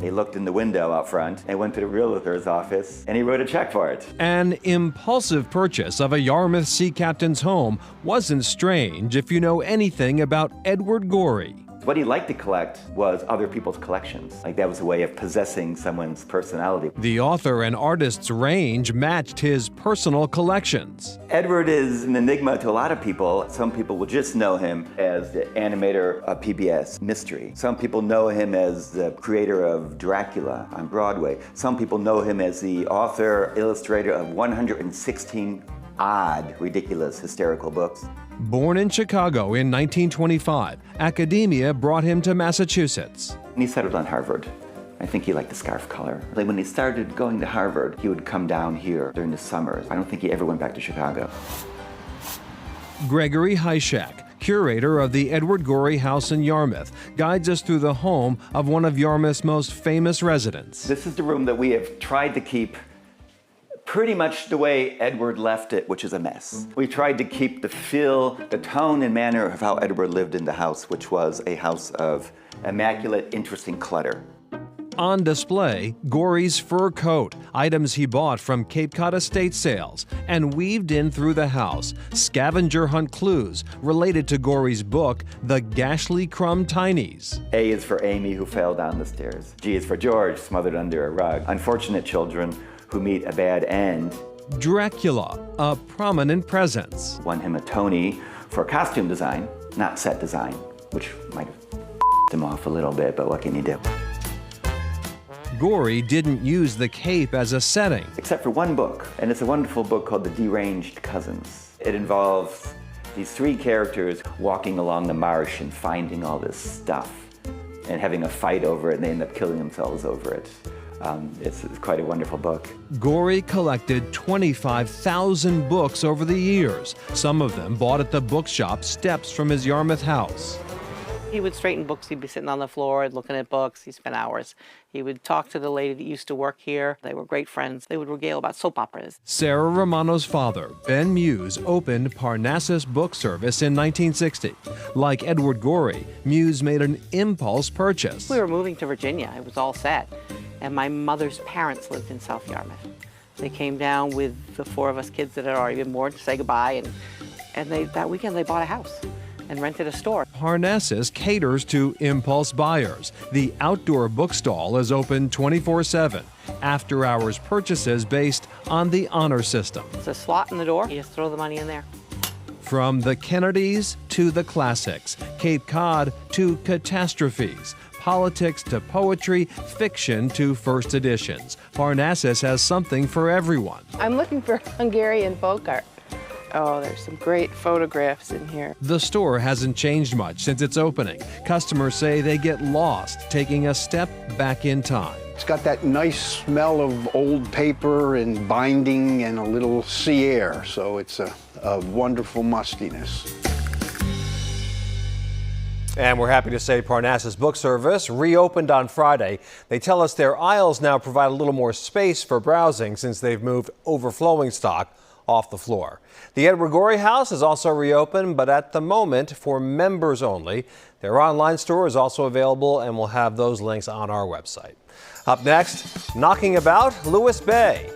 He looked in the window out front and went to the realtor's office and he wrote a check for it. An impulsive purchase of a Yarmouth sea captain's home wasn't strange if you know anything about Edward Gorey. What he liked to collect was other people's collections. Like that was a way of possessing someone's personality. The author and artist's range matched his personal collections. Edward is an enigma to a lot of people. Some people will just know him as the animator of PBS Mystery. Some people know him as the creator of Dracula on Broadway. Some people know him as the author, illustrator of 116 odd, ridiculous, hysterical books. Born in Chicago in 1925, academia brought him to Massachusetts. And he settled on Harvard. I think he liked the scarf color. Like when he started going to Harvard, he would come down here during the summers. I don't think he ever went back to Chicago. Gregory Heischak, curator of the Edward Gorey House in Yarmouth, guides us through the home of one of Yarmouth's most famous residents. This is the room that we have tried to keep pretty much the way Edward left it, which is a mess. We tried to keep the feel, the tone and manner of how Edward lived in the house, which was a house of immaculate, interesting clutter. On display, Gorey's fur coat, items he bought from Cape Cod estate sales, and weaved in through the house, scavenger hunt clues related to Gorey's book, The Gashley Crumb Tinies. A is for Amy, who fell down the stairs. G is for George, smothered under a rug. Unfortunate children who meet a bad end. Dracula, a prominent presence. Won him a Tony for costume design, not set design, which might have him off a little bit, but what can you do? Gorey didn't use the cape as a setting. Except for one book, and it's a wonderful book called The Deranged Cousins. It involves these three characters walking along the marsh and finding all this stuff and having a fight over it, and they end up killing themselves over it. It's quite a wonderful book. Gorey collected 25,000 books over the years, some of them bought at the bookshop steps from his Yarmouth house. He would straighten books. He'd be sitting on the floor looking at books. He spent hours. He would talk to the lady that used to work here. They were great friends. They would regale about soap operas. Sarah Romano's father, Ben Muse, opened Parnassus Book Service in 1960. Like Edward Gorey, Muse made an impulse purchase. We were moving to Virginia. It was all set. And my mother's parents lived in South Yarmouth. They came down with the four of us kids that had already been born to say goodbye. And that weekend they bought a house and rented a store. Parnassus caters to impulse buyers. The outdoor bookstall is open 24/7. After-hours purchases based on the honor system. It's a slot in the door. You just throw the money in there. From the Kennedys to the classics, Cape Cod to catastrophes, politics to poetry, fiction to first editions, Parnassus has something for everyone. I'm looking for Hungarian folk art. Oh, there's some great photographs in here. The store hasn't changed much since its opening. Customers say they get lost taking a step back in time. It's got that nice smell of old paper and binding and a little sea air, so it's a wonderful mustiness. And we're happy to say Parnassus Book Service reopened on Friday. They tell us their aisles now provide a little more space for browsing since they've moved overflowing stock off the floor. The Edward Gorey House is also reopened, but at the moment for members only. Their online store is also available, and we'll have those links on our website. Up next, knocking about Lewis Bay.